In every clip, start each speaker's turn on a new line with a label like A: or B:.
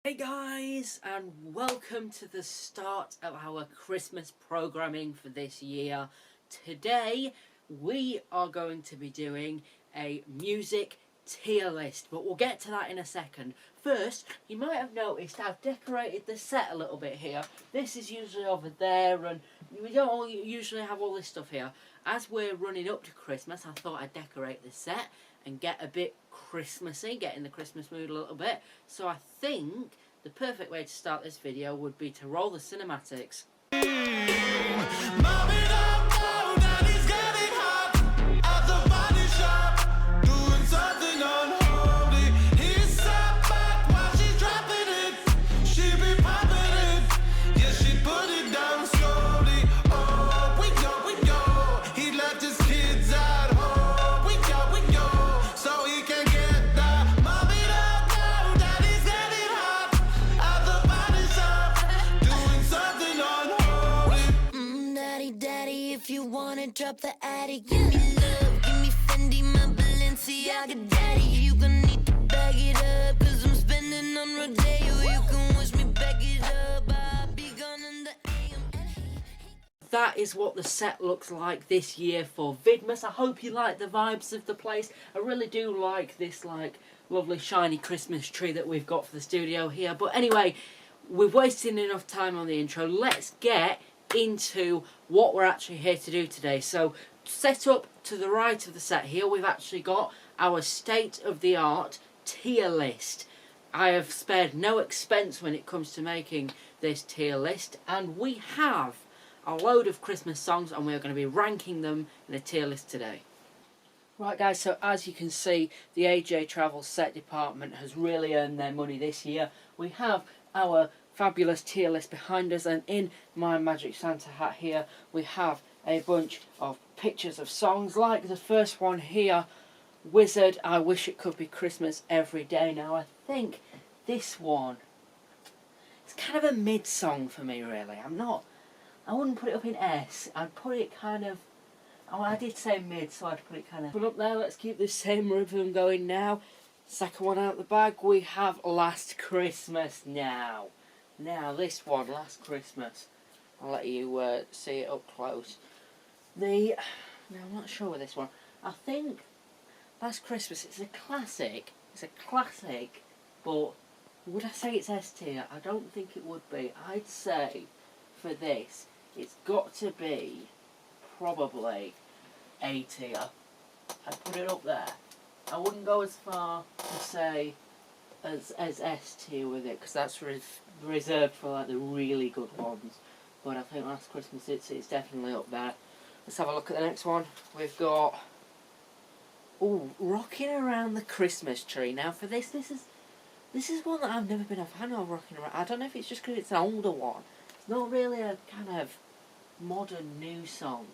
A: Hey guys, and welcome to the start of our Christmas programming for this year. Today we are going to be doing a music tier list, but we'll get to that in a second. First, you might have noticed I've decorated the set a little bit here. This is usually over there, and we don't usually have all this stuff here. As we're running up to Christmas, I thought I'd decorate the set and get a bit Christmassy, get in the Christmas mood a little bit. So I think the perfect way to start this video would be to roll the cinematics.
B: Drop the attic, give me love, give me Fendi, my Balenciaga daddy. You gon' need to bag it up, cause I'm spending on Rodeo. You can wish me back it up, I'll be gone in the AM.
A: That is what the set looks like this year for Vidmas. I hope you like the vibes of the place. I really do like this lovely shiny Christmas tree that we've got for the studio here. But anyway, we've wasted enough time on the intro. Let's get into what we're actually here to do today. So set up to the right of the set here, we've actually got our state-of-the-art tier list. I have spared no expense when it comes to making this tier list, and we have a load of Christmas songs and we're going to be ranking them in a tier list today. Right guys, so as you can see, the AJ Travel set department has really earned their money this year. We have our fabulous tier list behind us, and in my Magic Santa hat here we have a bunch of pictures of songs, like the first one here, Wizard, I Wish It Could Be Christmas Every Day. Now I think this one, it's kind of a mid song for me really. I wouldn't put it up in S, I'd put it kind of, oh I did say mid, so I'd put it kind of, but up there. Let's keep the same rhythm going now. Second one out the bag, we have Last Christmas now. Now this one, Last Christmas, I'll let you see it up close. Now I'm not sure with this one. I think Last Christmas, it's a classic, but would I say it's S tier? I don't think it would be. I'd say for this, it's got to be probably A tier. I'd put it up there. I wouldn't go as far to say as S tier with it, because that's reserved for like the really good ones. But I think Last Christmas, it's definitely up there. Let's have a look at the next one. We've got Rocking Around the Christmas Tree. Now for this is one that I've never been a fan of, Rocking Around. I don't know if it's just because it's an older one. It's not really a kind of modern new song.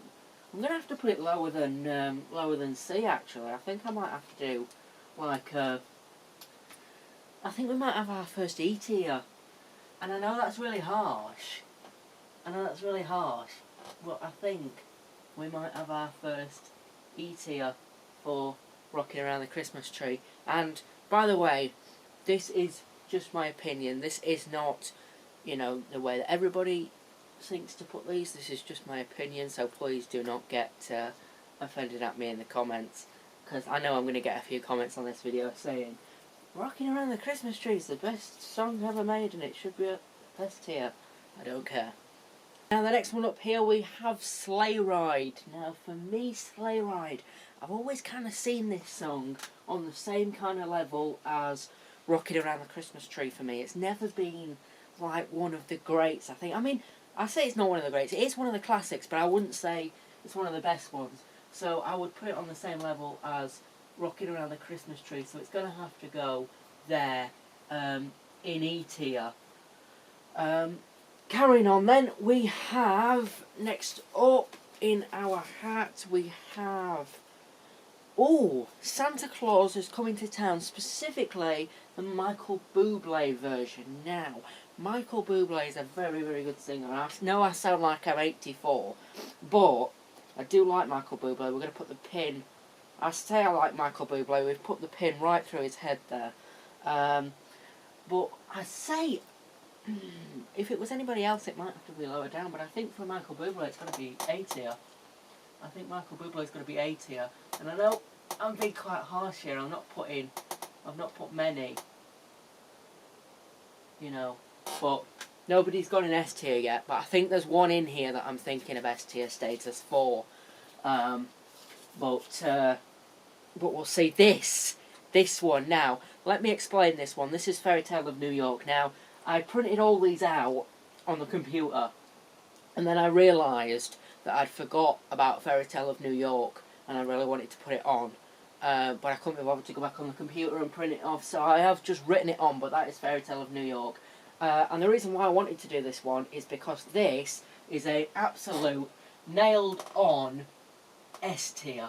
A: I'm gonna have to put it lower than C actually. I think I might have to do like I think we might have our first E tier. And I know that's really harsh. But I think we might have our first E tier for Rocking Around the Christmas Tree. And by the way, this is just my opinion. This is not, the way that everybody thinks to put these. This is just my opinion, so please do not get offended at me in the comments, because I know I'm going to get a few comments on this video saying Rocking Around the Christmas Tree is the best song ever made and it should be a best tier. I don't care. Now the next one up here we have Sleigh Ride. Now for me, Sleigh Ride, I've always kind of seen this song on the same kind of level as Rocking Around the Christmas Tree for me. It's never been like one of the greats, I think. I mean, I say it's not one of the greats, it is one of the classics, but I wouldn't say it's one of the best ones. So I would put it on the same level as Rocking Around the Christmas Tree, so it's going to have to go there in E tier. Carrying on then, we have, next up in our hat, we have, Santa Claus is Coming to Town, specifically the Michael Bublé version. Now, Michael Bublé is a very, very good singer. I know I sound like I'm 84, but I do like Michael Bublé. We're going to put the pin, I say I like Michael Bublé, we've put the pin right through his head there. But I'd say, if it was anybody else, it might have to be lower down, but I think for Michael Bublé, it's going to be A tier. I think Michael Bublé is going to be A tier. And I know I'm being quite harsh here. I've not put many, you know, but nobody's got an S tier yet. But I think there's one in here that I'm thinking of S tier status for. But we'll see. This one now. Let me explain this one. This is Fairy Tale of New York. Now, I printed all these out on the computer, and then I realised that I'd forgot about Fairy Tale of New York, and I really wanted to put it on. But I couldn't be bothered to go back on the computer and print it off, so I have just written it on, but that is Fairy Tale of New York. And the reason why I wanted to do this one is because this is a absolute nailed-on S tier.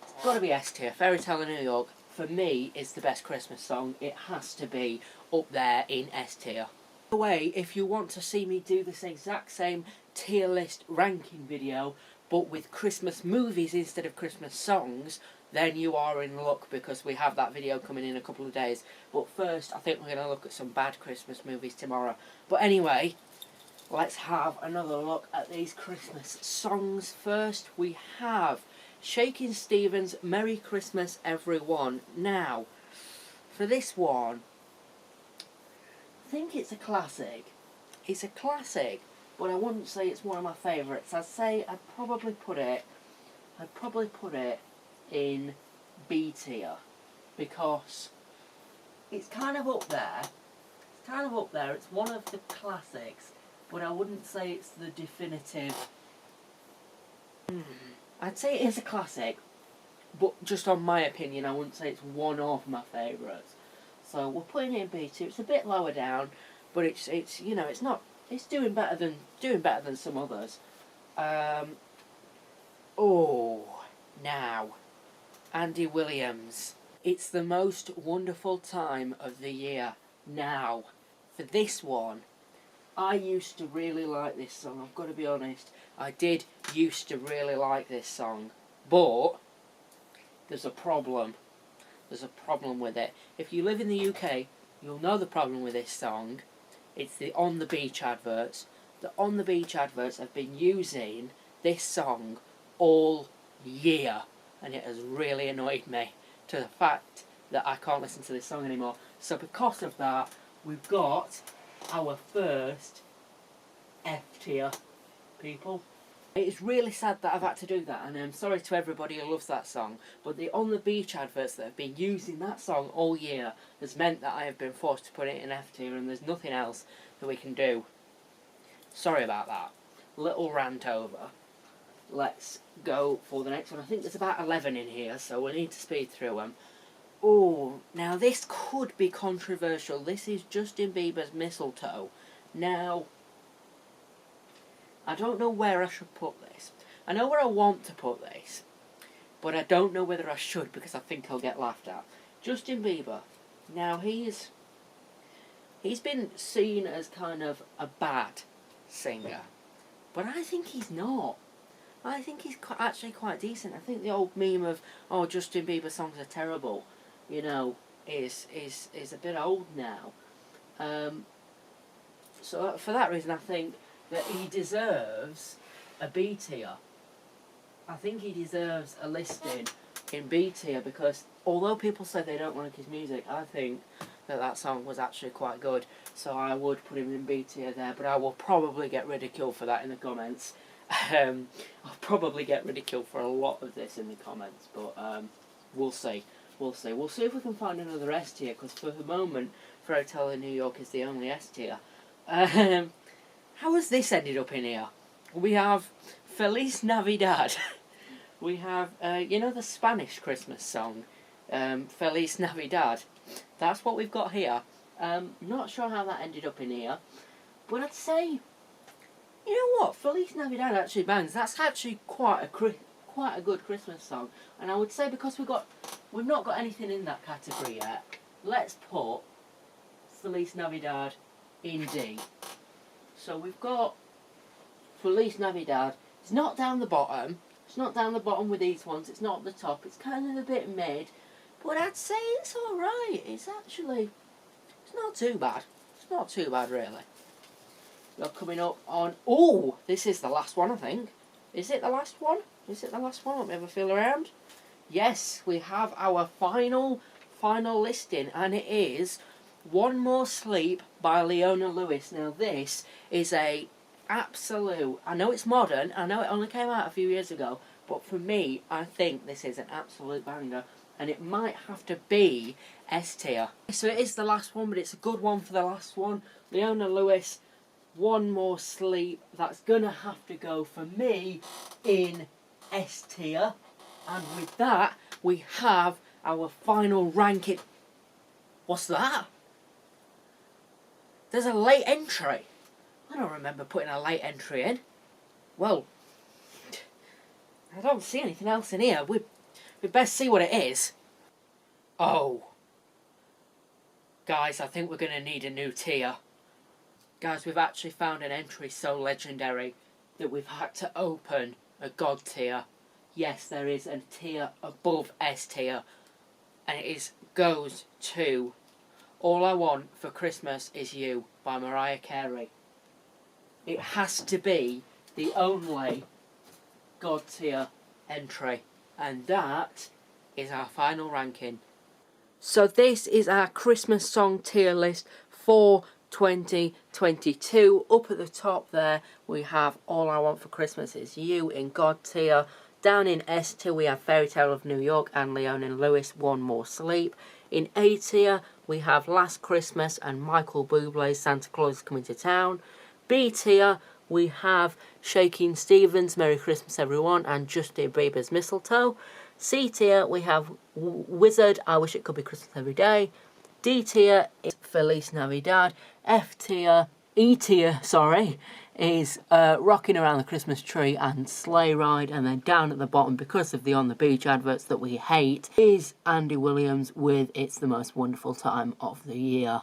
A: It's got to be S tier. Fairy Tale of New York, for me, is the best Christmas song. It has to be up there in S tier. By the way, if you want to see me do this exact same tier list ranking video, but with Christmas movies instead of Christmas songs, then you are in luck, because we have that video coming in a couple of days. But first, I think we're going to look at some bad Christmas movies tomorrow. But anyway, let's have another look at these Christmas songs. First, we have Shakin' Stevens' Merry Christmas Everyone. Now, for this one, I think it's a classic. It's a classic, but I wouldn't say it's one of my favourites. I'd say I'd probably put it in B tier, because it's kind of up there. It's one of the classics, but I wouldn't say it's the definitive. I'd say it is a classic, but just on my opinion, I wouldn't say it's one of my favourites. So we're putting it in B tier. It's a bit lower down, but it's you know, it's doing better than some others. Now, Andy Williams. It's the most wonderful time of the year. Now, for this one, I used to really like this song, I've got to be honest. I did used to really like this song, but there's a problem. There's a problem with it. If you live in the UK, you'll know the problem with this song. It's the On the Beach adverts. The On the Beach adverts have been using this song all year, and it has really annoyed me to the fact that I can't listen to this song anymore. So because of that, we've got our first F tier, people. It's really sad that I've had to do that, and I'm sorry to everybody who loves that song, but the On the Beach adverts that have been using that song all year has meant that I have been forced to put it in F tier, and there's nothing else that we can do. Sorry about that. Little rant over. Let's go for the next one. I think there's about 11 in here, so we need to speed through them. Oh, now this could be controversial. This is Justin Bieber's Mistletoe. Now, I don't know where I should put this. I know where I want to put this, but I don't know whether I should, because I think I'll get laughed at. Justin Bieber. Now, he's been seen as kind of a bad singer, but I think he's not. I think he's actually quite decent. I think the old meme of, oh, Justin Bieber songs are terrible, you know, is a bit old now. So for that reason, I think that he deserves a B tier. I think he deserves a listing in B tier, because although people say they don't like his music, I think that song was actually quite good. So I would put him in B tier there, but I will probably get ridiculed for that in the comments. I'll probably get ridiculed for a lot of this in the comments, but we'll see. We'll see if we can find another S tier, because for the moment, Fairy Tale of New York is the only S tier. How has this ended up in here? We have Feliz Navidad. We have, you know, the Spanish Christmas song, Feliz Navidad. That's what we've got here. Not sure how that ended up in here, but I'd say, you know what, Feliz Navidad actually bangs. That's actually quite a good Christmas song. And I would say, because we've not got anything in that category yet, let's put Feliz Navidad in D. So we've got Feliz Navidad. It's not down the bottom. It's not down the bottom with these ones. It's not at the top. It's kind of a bit mid. But I'd say it's alright. It's not too bad. not too bad really. We're coming up on... Oh, this is the last one, I think. Is it the last one? Is it the last one? Let me have a feel around. Yes, we have our final listing, and it is One More Sleep by Leona Lewis. Now this is a absolute... I know it's modern, I know it only came out a few years ago, but for me, I think this is an absolute banger, and it might have to be S tier. So it is the last one, but it's a good one for the last one. Leona Lewis, One More Sleep. That's gonna have to go for me in S tier. And with that, we have our final ranking. What's that? There's a late entry. I don't remember putting a late entry in. Well, I don't see anything else in here. We best see what it is. Oh. Guys, I think we're going to need a new tier. Guys, we've actually found an entry so legendary that we've had to open a God tier. Yes, there is a tier above S tier, and it goes to All I Want for Christmas Is You by Mariah Carey. It has to be the only God tier entry, and that is our final ranking. So this is our Christmas song tier list for 2022. Up at the top there we have All I Want for Christmas Is You in God tier. Down in S tier we have Fairy Tale of New York and Leona Lewis, One More Sleep. In A tier we have Last Christmas and Michael Bublé's Santa Claus Is Coming to Town. B tier we have Shakin' Stevens, Merry Christmas Everyone, and Justin Bieber's Mistletoe. C tier we have Wizard, I Wish It Could Be Christmas Every Day. D tier is Feliz Navidad. E tier, sorry, is Rocking Around the Christmas Tree and Sleigh Ride. And then down at the bottom, because of the On the Beach adverts that we hate, is Andy Williams with It's the Most Wonderful Time of the Year.